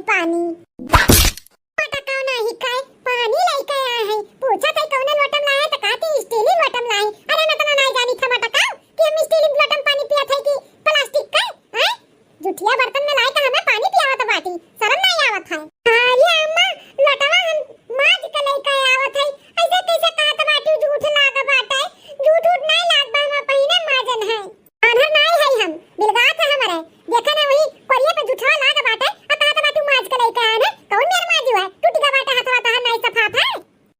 पानी पटकाव नाही काय पानी लाई काय आहे पूछा तई कौन लोटम लाए त कहती स्टील लोटम लाए। अरे मैं तना नहीं जानी था मटकाव कि हम स्टील लोटम पानी पिया थे कि प्लास्टिक का हैं जुठिया बर्तन में लाए त हमें पानी पियावत बाटी शर्म नहीं आवत है। अरे अम्मा लोटवा हम माज के लई काय आवत है ऐसे कैसे कहत बाटी झूठ लाग बाटे झूठ नहीं लाग बा हम पहिने माजन है आधर नहीं है हम बिलगात है हमारे देखा ना वही कोरिया पे झूठा लाग बाटे आ कहत बाटी माज के लई काय है कौन मेर माजू है टूटी का बाटा हाथवा ता नहीं सफाफ है।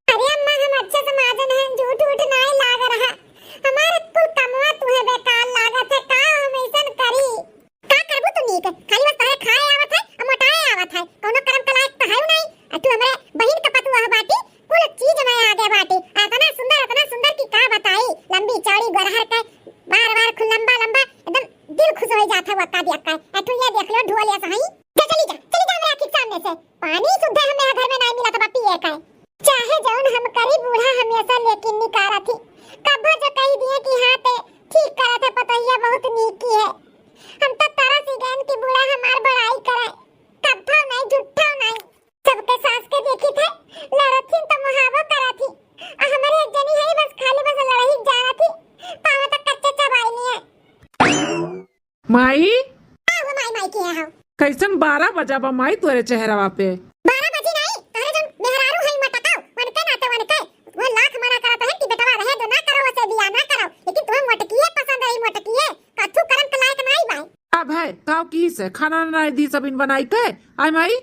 अरे अम्मा हम अच्छे से माजन है झूठ नहीं लाग रहा हमारे कुल कमवा तुम्हें बेकार लागत है का हम ऐसन करी का करबू तू नीक खाली बस तारे खाए आवत है और मोटाए आवत है कोनो कर्म के लायक तो है नहीं आ तू हमरे बहन का पतुआ बाटी कुल चीज में आगे बाटी इतना सुंदर की का बताई लंबी चौड़ी गोरहर के बार लंबा एकदम दिल खुश हो जाता है वक्का दिया का एठू ये देख लो ढोलिया सही चली जा मेरे आंख सामने से पानी शुद्ध हमें घर में नहीं मिला तो पिए का चाहे जौन हम करी बूढ़ा हमेशा लेकिन निकारा थी कब्बा जो कही दिए कि हां ते ठीक करा था पतैया बहुत नीकी है हम तो तारा सिगन की बूढ़ा हमार बड़ाई करे कब्बा नहीं झूठा नहीं सबके सास के देखी थे लड़थी तो मुहावो करा थी हमारे एक जनी है बस खाली बस लड़ाई जाना थी पावा तक कच्चे चबाई नहीं है माई वो माई की है कैसन 12 बजा बा माई तोरे चेहरावा पे 12 बजे नहीं तोरे जन मेहरारू है मटकाओ वनके नाते वनके वो लाख मना करत है कि बेटवा रहे दो ना करो वैसे बियाह ना करो लेकिन तुम्हें मोटकीए पसंद है मोटकीए कथु करम के लायक नहीं भाई अब है काव की से खाना नहीं दी सब इन बनाई के आई माई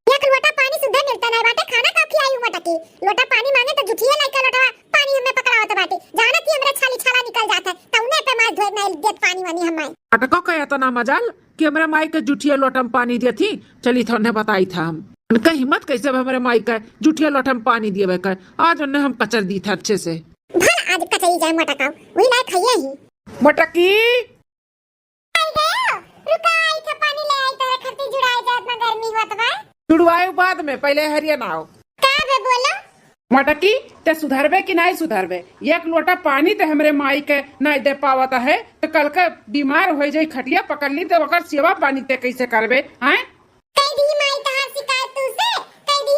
एक लोटा पानी सुद्धा मिलता नहीं बाटे खाना का खिलाई मटकी लोटा पानी मांगे तो जुठिए लायक लोटा पानी हमें पकड़ावत बाटे जाना थी हमरे छाली छाला निकल जाता है तौने पे मार धोए नहीं देत पानी वानी हमाय अटको कया तो ना मजाल कि हमारे माई के जुठिया लोटम पानी दिए थी चली थोने बताई था हम उनका हिम्मत कैसे हमारे माई का जुठिया लोटम पानी दिए कर आज उन्हें हम कचर दी था अच्छे से भला आज कचरी जाए मटकाओ वही लायक खाइए ही मटकी रुका आई था पानी ले आई तेरे खत्ती जुड़ाई जात ना गर्मी होत बा जुड़वाए बाद में पहले हरिया ना आओ का बे बोलो मटकी ते सुधरबे कि नहीं सुधरबे एक लोटा पानी ते हमरे माई के नहीं दे पावत है तो कल का बीमार हो जाई खटिया पकड़ ली तो ओकर सेवा पानी ते कैसे करबे हैं कई दी माई तहार शिकायत तू से कई दी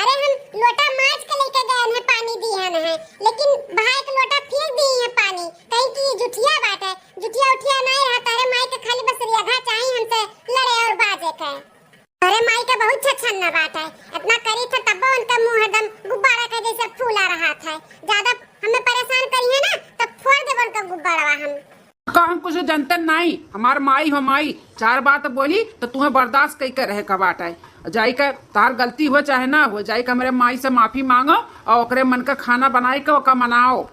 अरे हम लोटा माज के लेके गए हैं पानी दिहन है लेकिन भाई के लोटा फेंक दी है पानी कहीं की जुठिया बात है जुठिया उठिया नहीं रहा तारे माई के खाली बस रियाधा चाहिए हमसे लड़े और बाजे के अरे माई का बहुत छछन्ना बात है इतना करी था तब उनका मुंह एकदम गुब्बारा के जैसे फूला रहा था ज्यादा हमें परेशान करी है ना तब फोड़ दे उनका गुब्बारा हम कुछ जानते नहीं हमार माई हो माई 4 बात बोली तो तुम्हें बर्दाश्त कई कर रहे का बात है जाई का तार गलती हो चाहे ना हो जाई का मेरे माई से माफी मांगो और ओकरे मन का खाना बनाई के ओका मनाओ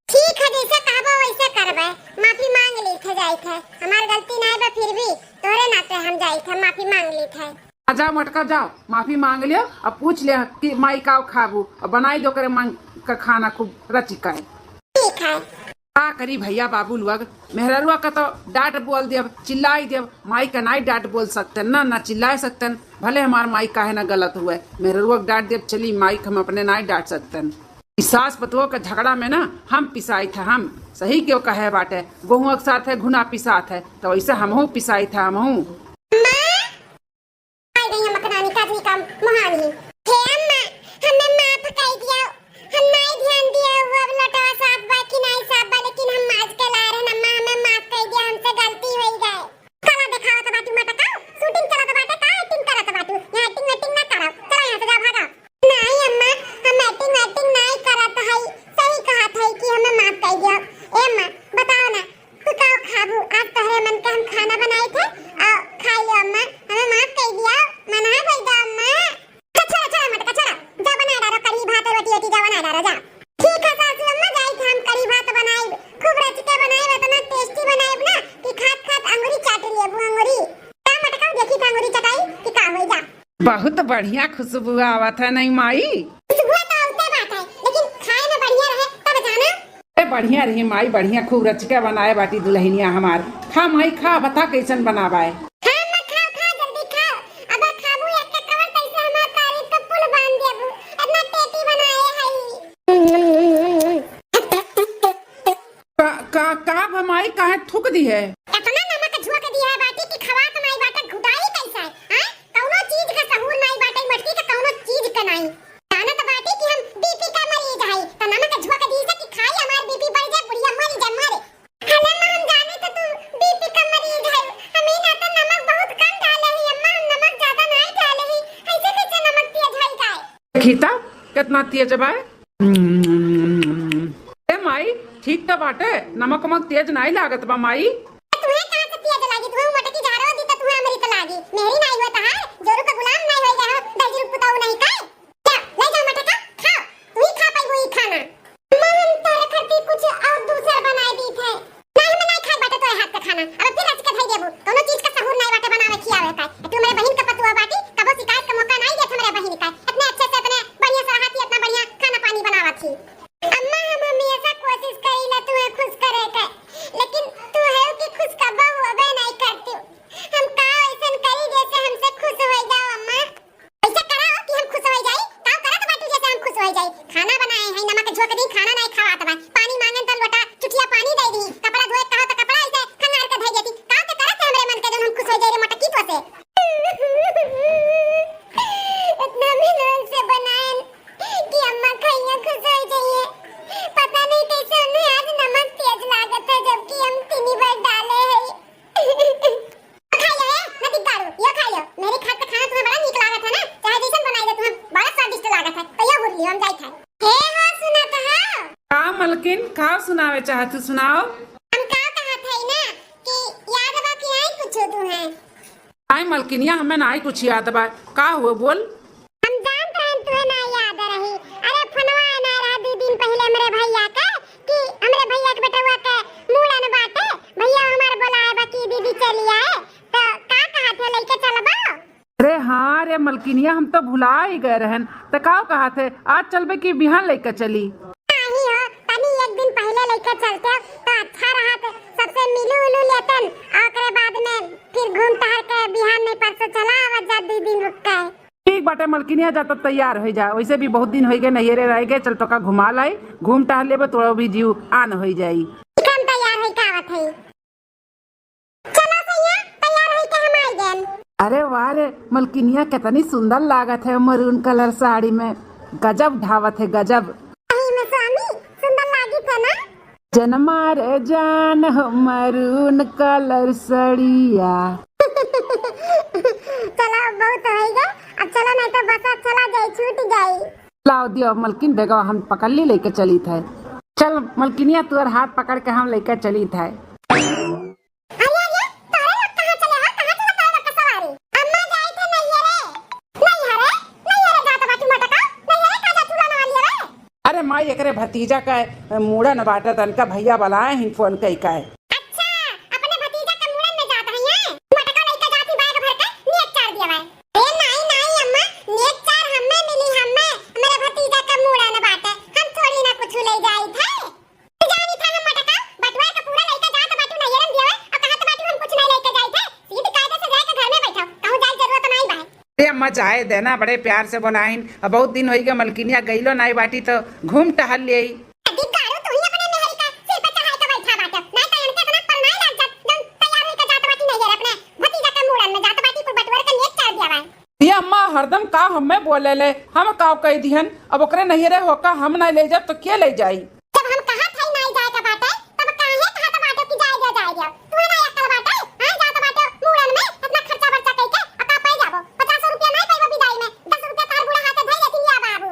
ठीक है जैसे कहबो वैसे करबे माफी मांग ली थे जाई थे हमार गलती नहीं बा फिर भी तोरे नाते हम जाई थे माफी मांग ली थे जाओ मटका जाओ माफी मांग लियो अब पूछ लिया कि माई का खाबू और बनाई दो करे मांग का खाना खूब रचिका है ठीक है का करी भैया बाबू लोग मेहरुआ का तो डांट बोल दिया चिल्लाई दिया माई का नहीं डांट बोल सकते ना चिल्ला सकते भले हमार माई का है ना गलत हुआ मेहरुआ डांट दिया चली माई हम अपने नहीं डांट सकते सास पतुओं का झगड़ा में ना हम पिसाई था हम सही क्यों कहे बाटे गेहूं के साथ है घुना पिसात है तो वैसे हमहू पिसाई था हमहू बहुत बढ़िया खुशबू आवत है नहीं माई बढ़िया रही माई बढ़िया खूब रच के बनाए बाटी दुल्हनिया हमार खा माई खा बता कैसन बनावाए का माई काहे थूक दी है इतना नमक झोंक दिया है बाटी की खवा कमाई बाटा घुटाई कैसा है कौनो चीज का खीता कितना तेज बाय। ए माई ठीक तो बाटे, नमक वमक तेज नहीं लागत बा माई। तुम्हें कहां से तेज लागी? तुम्हें मटकी जा रहो दी तो तुम्हें अमृत लागी। मेरी नहीं होता है, जोरू का गुलाम नहीं हो गया हो, दर्जी पुताऊ नहीं काय। क्या ले जाओ मटका खाओ, तू ही खा पाई वही खाना। मन तारे करती कुछ और दूसरा बनाई दी थे। नहीं मैं नहीं खाई बाटे तोरे हाथ का खाना। अब फिर रच के धई देबू, कोनो चीज का सहूर नहीं बाटे बनावे खियावे का। तू मेरे बहन का पतुआ बाटी, कबो शिकायत का मौका नहीं देत मेरे बहन का। इतने अच्छे से इतने बढ़िया से हाथी इतना बढ़िया खाना पानी बनावत थी। अम्मा हम हमेशा कोशिश करीला तुम्हें खुश करे के, लेकिन तू है कि खुश कबो होबे नहीं करती। हम का ऐसन करी जैसे हमसे खुश हो जाओ अम्मा। ऐसा कराओ कि हम खुश हो जाई। का करत बाटू जैसे हम खुश हो जाई। खाना बनाए हैं, नमक झोंक दी, खाना नहीं खवात बा। पानी मांगन तो लोटा चुटिया पानी दे दी। कपड़ा धोए कहो तो कपड़ा ऐसे खंगार के धई देती। का तो करत हमरे मन के जन हम खुश हो जाई रे मटकी तो से। इतना मेहनत से बनाए कि अम्मा खइया खुश हो जाइए। पता नहीं कैसे उन्हें आज नमक तेज लागत है, जबकि हम तीनी बार डाले हैं। खा लो नदी दारू, ये खा लो। मेरे हाथ का खाना तुम्हें बड़ा नीक लागत है ना, चाहे जैसन बनाई दे तुम्हें बड़ा स्वादिष्ट लागत है। तो ये बोल लियो हम जाई था। हे हो सुना कहा? का मलकिन का सुनावे चाहत सुनाओ। हम का कहा थे ना कि याद बा कि आई कुछ तुम्हें। आई मलकिनिया हमें ना कुछ याद बा, का हुआ बोल। हम जानते हैं तुम्हें ना याद रही। अरे फोनवा ना रहा 2 दिन पहले मेरे भैया का कि हमरे भैया के बेटा हुआ के मूड़न बाटे। भैया हमार बोलाए बा कि दीदी चली आए, तो का कहा थे लेके चलबा? अरे हाँ रे मलकिनिया, हम तो भुला ही गए रहन। तो का कहा थे आज चलबे कि बिहान लेकर चली? नहीं हो, तनी एक दिन पहले लेके चलते तो अच्छा रहत। सबसे मिलू उलू लेतन, ओकरे बाद में फिर घूम टहल के बिहान में परसों चला आवा जा 2 दिन रुक के। ठीक बाटे मलकिनिया, जा तो तैयार हो जा। वैसे भी बहुत दिन हो गए नहिरे रह गए, चल टोका घुमा लाई, घूम टहल लेबे तो भी जीव आन हो जाई। हम तैयार होई का आवत है। चलो सैया तैयार होई के हम आई गन। अरे वाह रे मलकिनिया, कितनी सुंदर लागत है मरून कलर साड़ी में। गजब ढावत है गजब। सही में स्वामी सुंदर लागी थे ना। जनमा रे जान हो मरून कलर सड़िया। चलो बहुत हो गए, अब चलो नहीं तो बस चला जाए छूट जाए। लाओ दियो मलकिन बेगवा, हम पकड़ ली लेके चली थे। चल मलकिनिया तुअर हाथ पकड़ के हम लेके चली थे। अरे अरे तारे लोग कहां चले हो? कहां चला तारे लोग का सवारी? अम्मा जाई थे नहीं हरे जात बाटी मटका नहीं हरे का जा चूल्हा ना वाली रे। अरे माई एकरे भतीजा का मूड़न बाटा तनका भैया बुलाए ही फोन कई का। अच्छा अपने भतीजा का मूड़न में जात है यहाँ मटका लेके जाती बैग भर के नेक चार दिया भाई। ए नहीं नहीं अम्मा, नेक चार हमें मिली, हमें मेरे भतीजा का मूड़न बाटे, हम थोड़ी ना कुछ ले जाई थे। जानी था हम मटका बटवा का पूरा लेके जात बाटू नहीं हरन दिया और कहत बाटू हम कुछ नहीं लेके जाई थे। सीधी कायदे से जाके घर में बैठो, कहूं जाई जरूरत नहीं भाई। ए अम्मा चाहे देना, बड़े प्यार से बनाइन। अब बहुत दिन होई गए मलकिनिया गईलो नाई बाटी तो घूम टहल ले। अधिकारो तू ही अपने महल का सिर पे चढ़ाई के बैठा बाटे, नहीं तो इनके इतना पर नहीं लग जात। जब तैयार होई के जात बाटी नहीं है अपने भतीजा के मूड़न में जात बाटी पर बटवर के नेक चार दिया भाई। ये अम्मा हरदम का हमें बोले ले, हम का कह दिहन। अब ओकरे नहीं रे होका हम नहीं ले जाब तो के ले जाई। जब हम कहा थे नहीं जाए का बाटे तब काहे कहत बाटे कि जाए गया तू ना अकल बाटे। हां जात बाटे मूड़न में इतना खर्चा बर्चा कई के अका पे जाबो 50 रुपया नहीं पाइबो विदाई में, 10 रुपया तार बुढ़ा हाथे धई देती या बाबू।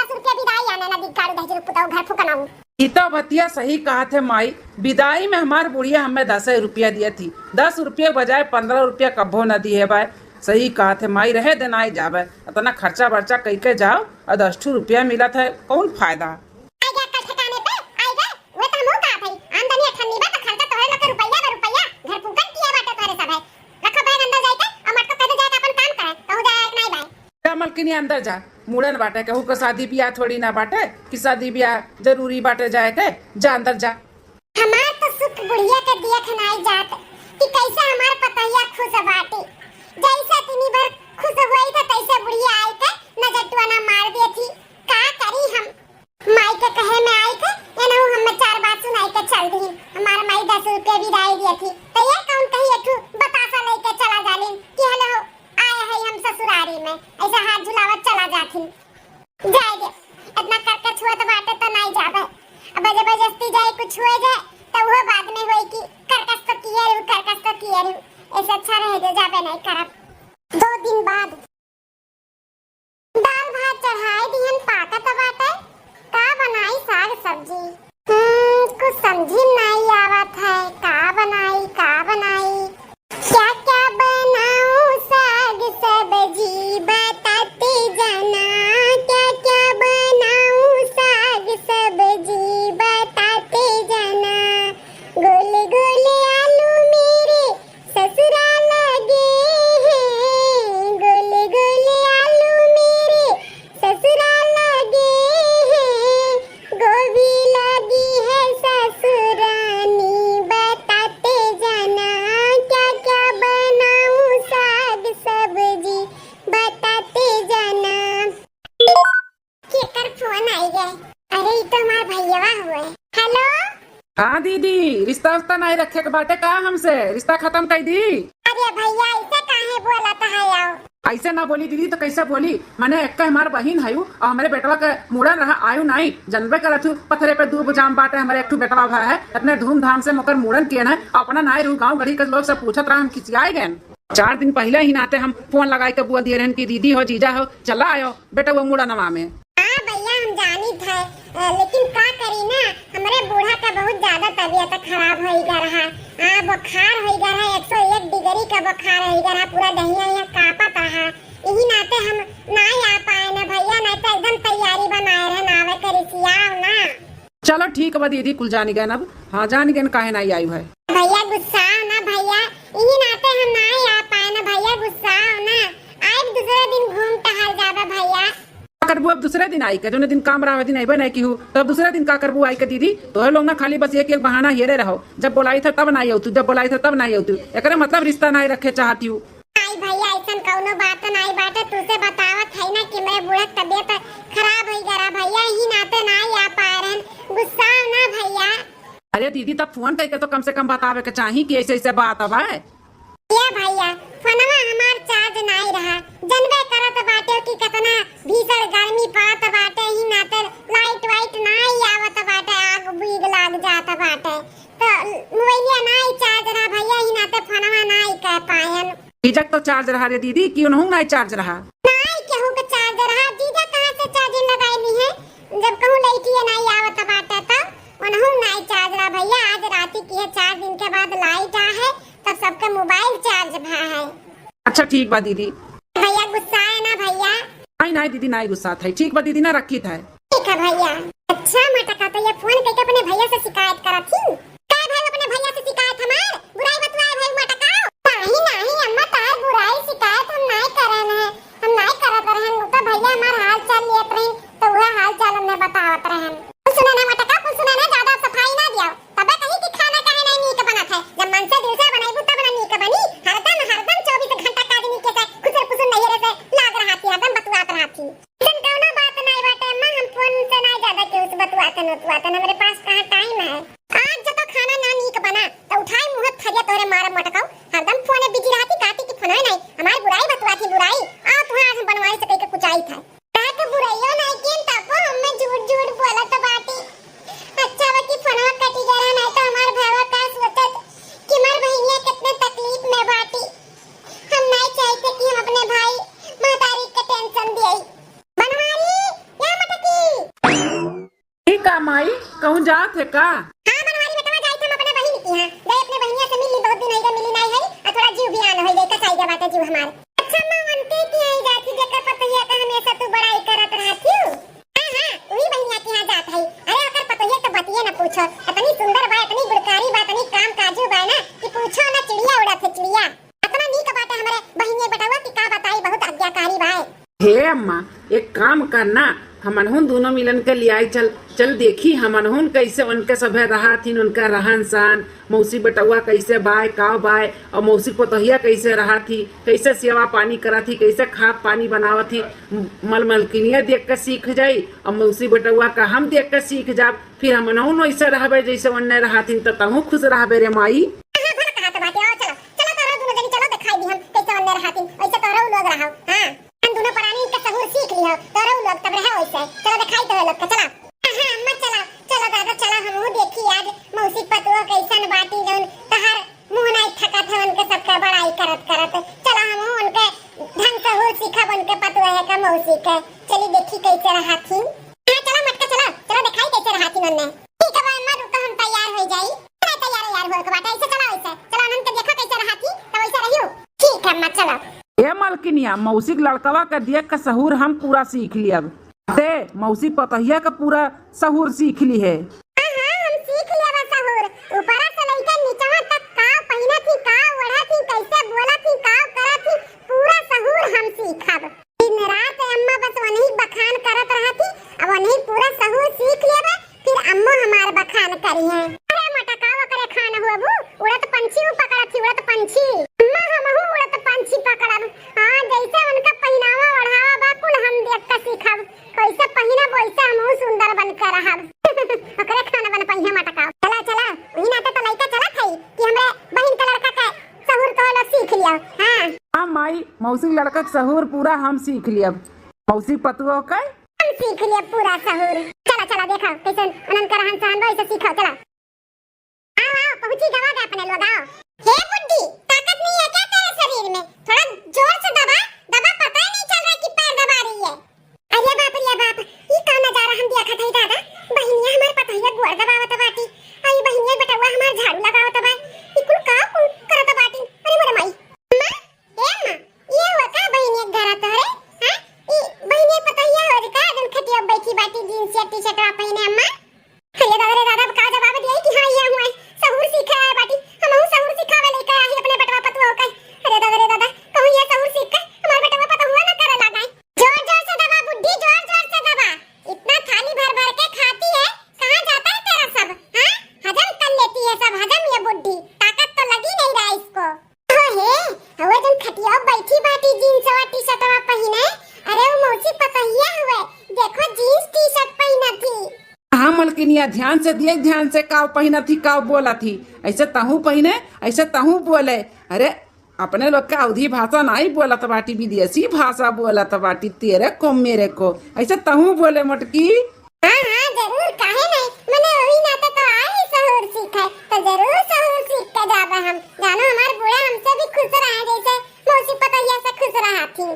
10 रुपया विदाई आने ना दिगाड़ू दहजर पुताऊ घर फुकनाऊ। ई तो भतिया सही कहा थे माई। विदाई में हमार बुढ़िया हमें 10 रुपया दिए थी, 10 रुपये बजाय 15 रुपया कब्बो न दिए भाई। सही कहा थे माई, रहे देना ही जावे, इतना खर्चा बर्चा कई के जाओ और 10 रुपया मिला था, कौन फायदा। आई गया कल ठिकाने पे आई गए वो तो हम कहा भाई आमदनी अठन्नी बा तो खर्चा तोरे लोग रुपया घर फूकन किया बाटे तोरे सब है। रखो बैग अंदर जाके और मटको कदे जाके अपन काम करे कहू जाए नहीं भाई। जा मलकिनी अंदर जा, मूड़न बाटे कहू का शादी ब्याह थोड़ी ना बाटे कि शादी ब्याह जरूरी बाटे जाए के। जा अंदर जा। हमार तो सुख बुढ़िया के दिया खनाई जात कि कैसे हमार पतैया खुश बाटे। जैसे तिनी भर खुश हुई तो तैसे बुढ़िया आई के नजटुआ ना मार दी थी। का करी हम माई के कहे में आई थे एनहु हम 4 बात सुनाई के चल दी। हमार माई 10 रुपया विदाई दी थी तो ये कौन कही एकठू बतासा लेके चला जालिन कि हेलो आए है हम ससुरारी में, ऐसा हाथ झुलावत चला जाथिन। जाए दे इतना करके छुआ तो बाटे तो नहीं जावे। अब जबरदस्ती जाए कुछ हुए जाए तो वो बाद में होई कि करकस तो किए रू ऐसा अच्छा रहे जो जावे नहीं करब। 2 दिन बाद दाल भात चढ़ा दीदी रिश्ता उस्ता नहीं रखे के बाटे का हमसे, रिश्ता खत्म कर दी। अरे भैया ऐसे काहे बोलत है यार? ऐसे ना बोली दीदी तो कैसे बोली, मैंने एक हमार बहन है और हमारे बेटवा के मुड़न रहा आयु नहीं जनबे करत हूँ, पथरे पे दूब जाम बाटे हमारे एक बेटवा भाई है, इतने धूमधाम से मकर मुड़न किए ना, अपना नाई रू गाँव गढ़ी के लोग सब पूछत रहा, हम खिसियाए गए। 4 दिन पहले ही नाते हम फोन लगाए के बोल दिए रहन की दीदी हो जीजा हो चला आयो बेटा वो मुड़नवा में। हाँ भैया हम जानी थे, लेकिन का करी ना हमारे बूढ़ा का बहुत ज्यादा तबीयत खराब हो गया रहा। हाँ बुखार हो गया रहा, 101 डिग्री का बुखार हो गया रहा, पूरा दहिया यहाँ कांपत रहा। यही नाते हम नहीं आ पाए ना भैया, नहीं तो एकदम तैयारी बनाए रहे नावे करी सियाओ ना। चलो ठीक है दीदी कुल जानी गए अब, हाँ जानी गए काहे नहीं आई है भैया गुस्सा ना भैया, यही नाते हम नहीं आ पाए ना भैया, गुस्सा ना आज दूसरे दिन घूम टहल जाबे भैया। करबू अब दूसरे दिन आई के जो दिन काम रहा दिन आई नहीं की हूँ तब दूसरे दिन का करबू आई के दीदी, तो लोग ना खाली बस एक बहाना हेरे रहो, जब बोलाई था तब नहीं होती, जब बोलाई था तब नहीं होती, एक मतलब रिश्ता नहीं रखे चाहती हूँ। नहीं भैया ऐसा कौनो बात नहीं बाटे, तुझसे बतावत है ना कि मेरे बूढ़ा तबीयत खराब हो गया भैया, यही नाते नहीं आ पा रहे, गुस्सा ना भैया। अरे दीदी तब फोन करके तो कम से कम बतावे के चाहिए कि ऐसे ऐसे बात अब है। ये भैया फोनवा हमार चार्ज नहीं रहा, जनबे करत बाटे कि कितना भीषण गर्मी पड़त बाटे, ही नाते लाइट वाइट नहीं आवत बाटे, आग बीग लाग जात बाटे, तो मोबाइलिया नहीं चार्ज रहा भैया, ही नाते फोनवा नहीं कर पायन। जीजा तो चार्ज रहा रे दीदी, क्यों नहीं चार्ज रहा? नहीं केहू के चार्ज रहा, जीजा कहां से चार्जिंग लगाईली है, जब कहूं लाइटिया नहीं आवत बाटे तब उन्हों नहीं चार्ज रहा भैया। आज राती की है 4 दिन के बाद लाइट आ है तब सबका मोबाइल चार्ज भा है। अच्छा ठीक बा दीदी। भैया गुस्सा है ना भैया? नहीं नहीं दीदी नहीं गुस्सा था, ठीक बा दीदी ना रखी था। ठीक है भैया। अच्छा मटका तो ये फोन करके अपने भैया से शिकायत करा थी, क्या भाई अपने भैया से शिकायत हमार बुराई बतवाए भाई मटका? नहीं नहीं अम्मा तार बुराई शिकायत हम नहीं करन है, हम नहीं करत रहन, तो भैया हमार हाल चाल लेत रही तो वह हाल चाल हमने बतावत रहन। सुना ना मटका, कुछ सुना ना, ज्यादा सफाई ना दियो, तबे कहीं कि खाना काहे नहीं नीक बनत है, जब मन से दिल से बनाईबू तब ना नीक बनी। हरदम 24 घंटा का आदमी के खुसर पुसर नहीं रहते लाग रहा थी, हरदम बतवात रहा थी। इन कोनो बात नहीं बाटे अम्मा, हम फोन से नहीं ज्यादा के उस बतवाते हमारे पास कहां टाइम है। आज जब तो खाना ना नीक बना तो उठाई मुंह थरिया तोरे मार मटकाओ, हरदम फोन में बिजी रहती, काटी की फोन नहीं हमारी बुराई बतवाती, बुराई आ तू आज बनवाई से कहीं कुछ आई था ताकि बुराइयो नहीं किन तब हमें झूठ झूठ बोलत बाटी। अच्छा वकी फोन कटी गया नहीं तो हमार भावा का सोचत कि मार बहनिया कितने तकलीफ में बाटी, हम नहीं चाहते कि हम अपने भाई महतारी के टेंशन दिए। बनवारी या मटकी ठीक है माई कहूँ जात है का? हां बनवारी बेटा जाई हम अपने बहन की, हां गए अपने बहनिया से मिली, बहुत दिन हो मिली नहीं है और थोड़ा जीव भी आन हो गई कसाई के बात जीव हमार। अच्छा मां अंते की आई जाती जेकर पतहिया का हमेशा तू बड़ाई करत रहती हूं। हां हां वही बहनिया की यहां जात है, अरे अगर पतहिया तो बतिए ना पूछो, इतनी सुंदर बा, इतनी गुणकारी बा, इतनी काम काजू बा ना कि पूछो ना चिड़िया उड़त है चिड़िया, इतना नीक बात है हमारे बहनिया बेटावा की का बताई, बहुत आज्ञाकारी बा। हे अम्मा एक काम करना, हम अनहुन दोनों मिलन के ले आई, चल चल देखी हम अनहुन कैसे उनके सभे रहा थी, उनका रहन सहन, मौसी बटुआ कैसे बाय काव बाय और मौसी पोतहिया कैसे रहा थी, कैसे सेवा पानी करा थी, कैसे खाद पानी बनावा थी, मलमलकिनिया देख के सीख जाई और मौसी बटुआ का हम देख के सीख जा, फिर हम अनहुन वैसे रहबे जैसे उन्ने रहा थी तो तहु खुश रहबे रे माई। दोनों प्राणी का सहूर सीख लियो तोरा लोग तब रहे वैसे, चलो दिखाई तो लोग का चला। हां अम्मा चला चलो दादा चला, हम देखी आज मौसी पतुआ कैसन बाटी जौन तहर मुंह नहीं थका था उनके सबका बड़ाई करत करत, चला हम उनके ढंग से हो सीखा उनके पतुआ है का मौसी के, चली देखी कैसे रहा थी। हां चला मटका चला, चलो दिखाई कैसे रहा थी उन्होंने। ठीक है अम्मा रुको हम तैयार हो जाई, तैयार यार हो के बाटा ऐसे चला वैसे, चलो अनंत देखो कैसे रहा थी तो वैसे रहियो। ठीक है अम्मा चलो। ए मलकिनिया मौसी लड़कवा का देख का सहूर हम पूरा सीख लिया, ते मौसी पतहिया का पूरा सहूर सीख ली है। हां हम सीख लिया बा सहूर, ऊपर से लेकर नीचे तक का पहिना थी, का ओढ़ा थी, कैसे बोला थी, का करा थी, पूरा सहूर हम सीखब। दिन रात अम्मा बस वही बखान करत रहा थी, अब वही पूरा सहूर सीख लिया बा, फिर अम्मा हमार बखान करी है। अरे मटकावा करे खाना हुआ बू, उड़त पंछी पकड़ा थी, उड़त पंछी अम्मा हमहु उड़त पंछी पकड़ब। हां जैसे उनका पहनावा ओढ़ावा बा कुल हम देख के सीखब, कैसे पहिना वैसे हमहु सुंदर बनकर रहब। ओकरे सहूर पूरा हम सीख लिया। मौसी पतुओ का हम सीख लिए पूरा सहूर। चला चला देखा कैसे अनंत रहन सहन वैसे सीखो। चला आओ आओ पहुंची गवा गए अपने लोग। आओ हे बुड्ढी ताकत नहीं है क्या तेरे शरीर में? थोड़ा जोर से दबा दबा, पता ही नहीं चल रहा कि पैर दबा रही है। अरे बाप ये कौन नजारा हम देखा था दादा। बहनिया हमारे पता है गोड़ दबावत बाटी। आई बहनिया बेटा हुआ हमार झाड़ू लगावत बा। ई कुल का करत बाटी। अरे मोरे माई अम्मा ए अम्मा ये हुआ का बहनिया घर तोरे? हां ई बहनिया पता ही हो का जन खटिया बैठी बाटी जींस या टी-शर्ट पहने अम्मा। अरे दादा का जवाब दिया कि हां ये हुआ सहूर सीखा है बाटी। हम सहूर सिखावे लेके आई अपने बेटवा पतुआ का। अरे दादा कहूं ये सहूर सीख के हमार बेटवा पता हुआ ना करे लगा। जोर जोर से दबा बुड्ढी, जोर जोर से दबा। इतना थाली भर भर के खाती है, कहां जाता है तेरा सब? हां हजम कर लेती है सब हजम ये बुड्ढी। ताकत तो लगी नहीं रहा इसको। ओहे हवे जन खटिया बैठी बाटी जींस और टी-शर्ट पहने। अरे वो मौसी पता ही हुए देखो जींस टी-शर्ट पहना थी। हाँ मलकिनिया ध्यान से दिए, ध्यान से काव पहना थी काव बोला थी। ऐसे तहू पहने ऐसे तहू बोले। अरे अपने लोग का अवधी भाषा नहीं बोलत बाटी, विदेशी भाषा बोलत बाटी। तेरे को मेरे को ऐसे तहू बोले मटकी। हां जरूर काहे नहीं। मैंने वही नाते तो आई सहूर सीखा तो जरूर सहूर सीख के जाबे हम। जानो हमार बूढ़ा हमसे भी खुश रहा जैसे मौसी पता ही ऐसे खुश रहा थी।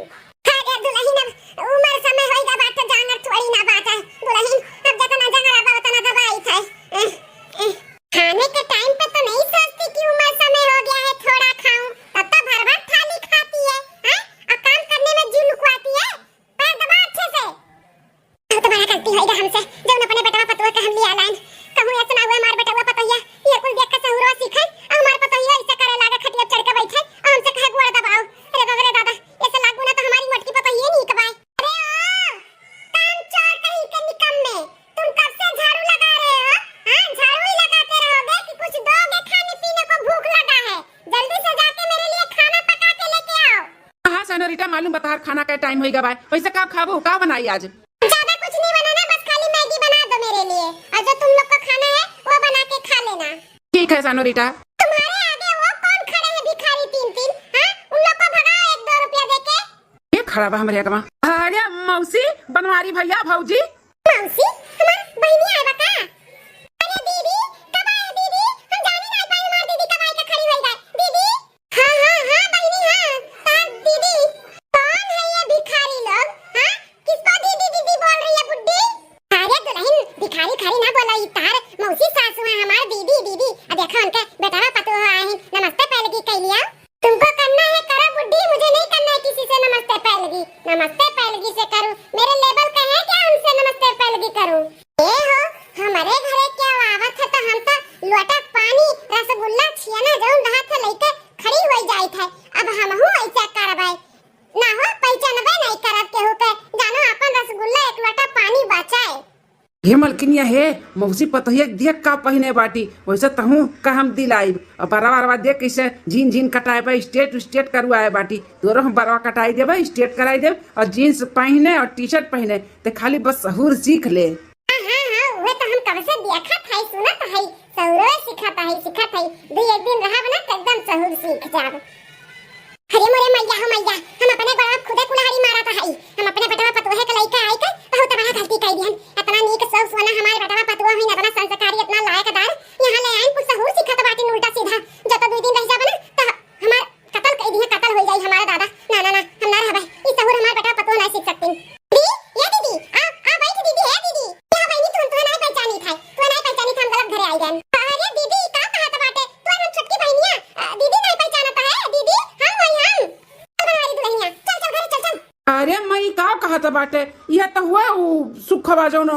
अरे दुल्हन अब उम्र समय होइगा बात जांगर थोड़ी ना बात है। दुल्हन अब जतना जांगर आबा उतना दबाई था। खाने के टाइम पे तो नहीं सोचती कि उम्र समय हो गया है थोड़ा खाऊं। तब तो भर भर थाली खाती है। हां और काम करने में जी लुकवाती है। पैर दबा अच्छे से। तो बड़ा करती होइगा हमसे जब अपने बेटवा पतुआ का हम लिया लाइन। कहूं ऐसा ना हुआ हमार बेटवा पतुआ ये कुल देख के सहूरवा सीखे और हमार पतुआ ऐसे करे लागे खटिया चढ़ के बैठे और हमसे कहे गोड़ दबाओ। अरे दादा ऐसे लागू ना तो हमारी मटकी पतुआ ये नहीं कबाए। अरे ओ काम चोर कहीं के निकम्मे, तुम कब से झाड़ू लगा रहे हो? हां झाड़ू ही लगाते रहोगे कि कुछ दोगे? खाने पीने को भूख लगा है, जल्दी से जाके मेरे लिए खाना पका के लेके आओ। हाँ सनोरिटा मालूम बता खाना का टाइम होइगा भाई। वैसे का खाबो का बनाई आज? ज्यादा कुछ नहीं बनाना, बस खाली मैगी बना दो मेरे लिए और जो तुम लोग को खाना है वो बना के खा लेना। ठीक है सनोरिटा। तुम्हारे आगे वो कौन खड़े हैं भिखारी तीन हां उन लोग को भगाओ 1-2 रुपया देके। ये खड़ा बा हमरे अगवा। अरे मौसी बनवारी भैया भौजी। मौसी हमार बहनी आए बका। अरे दीदी कब आए दीदी? हम जानी नहीं पाई हमार दीदी कब आई के खड़ी होई गई। दीदी हां बहनी हां तार दीदी। कौन है ये भिखारी लोग? हां किसको दीदी दीदी बोल रही है बुड्ढी? अरे दुल्हन भिखारी खड़ी ना बोला, ई तार मौसी सासू है हमार दीदी दीदी। अब देखो उनके बेटा पतुआ आए हैं, नमस्ते पहले की कह लिया। तुमको करना है करो बुड्ढी, मुझे नहीं करना है किसी से नमस्ते पहलगी। नमस्ते पहलगी से करूं, मेरे लेवल का है क्या उनसे नमस्ते पहलगी करूं? ए हो हमारे घरे क्या आवत है तो हम तो लोटा पानी रसगुल्ला छियाना जौन रहा था लेके खड़ी होई जाई था। अब हम हूं ऐसा करबै ना हो पहचानबे नहीं करत के हो के जानो अपन रसगुल्ला एक लोटा पानी बचाए। हे मलकिनिया हे मौसी पतहिया देख का पहने बाटी। वैसे तहू का हम दिलाई और बराबर देख कैसे जीन जीन कटाए बा स्टेट करवाए बाटी। तोरो हम बरवा कटाई देबे स्टेट कराई देब और जीन्स पहने और टी-शर्ट पहने ते खाली बस सहूर सीख ले। हां वो तो हम कब से देखा था सुना था सहूर सिखाता है दो एक दिन रहा बना तो एकदम सहूर सीख जाब। अरे मोरे मैया हो मैया हम अपने बड़ा खुदे कुल्हाड़ी मारा था हम अपने बेटवा पतुआ के लइका आई के बहुत बड़ा गलती कर दिहन। इतना नीक सब सोना हमारे बेटवा पतुआ हुई इतना संस्कारी इतना लायकदार यहां ले आइन कुछ सहूर सिखाता बाटी उल्टा सीधा। जब 2 दिन रह जाबे ना तो हमार कत्ल कर दिए कत्ल हो जाई हमारा दादा। ना हम ना रहबे ई सहूर हमार बेटवा पतुआ नहीं सीख सकती। दीदी ये दीदी आ बैठ दीदी है दीदी क्या बहनी तुम तो नहीं पहचानी था तू नहीं पहचानी था हम गलत घरे आई गए। अरे दीदी का कहत बाटे तू हम छोटकी बहनिया दीदी नहीं पहचानता है दीदी हम वही हम हमारी दुल्हनिया चल घर चल। अरे मई का कहत बाटे यह तो हुआ सुखवा जौन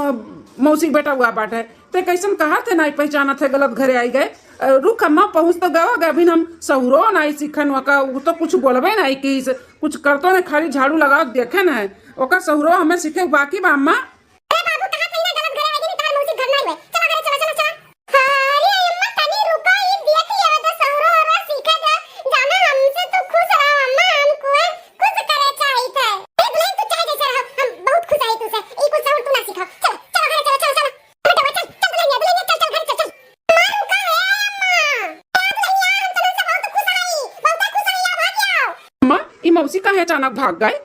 मौसी बेटा हुआ बाटे ते कैसन कहा थे नहीं पहचाना थे गलत घरे आई गए। रुक अम्मा पहुँच तो गए अभी हम सहूरो नहीं सीखन वका वो तो कुछ बोलबे नहीं कि कुछ करतो ने खाली झाड़ू लगा देखे न है ओका सहूरो हमें सीखे बाकी बा अम्मा। अरे बाबू कहां कहीं ना गलत घरे आई नहीं तार मौसी घर नहीं हुए चलो घरे चलो। अरे अम्मा तनी रुको ये देख लिया तो सहूरो और सीखे जाना हमसे तो खुश रहो अम्मा हमको खुश करे चाहिए था। ए दुल्हन तू चाहे जैसे रहो हम बहुत खुश आई तुझसे ई कुछ सहूर तू ना सीखो। चलो घरे चलो बेटा चल दुल्हनिया चल घर चल मारू का है अम्मा। ए दुल्हनिया हम तुमसे बहुत खुश आई अब भाग जाओ। अम्मा ई मौसी काहे अचानक भाग गए?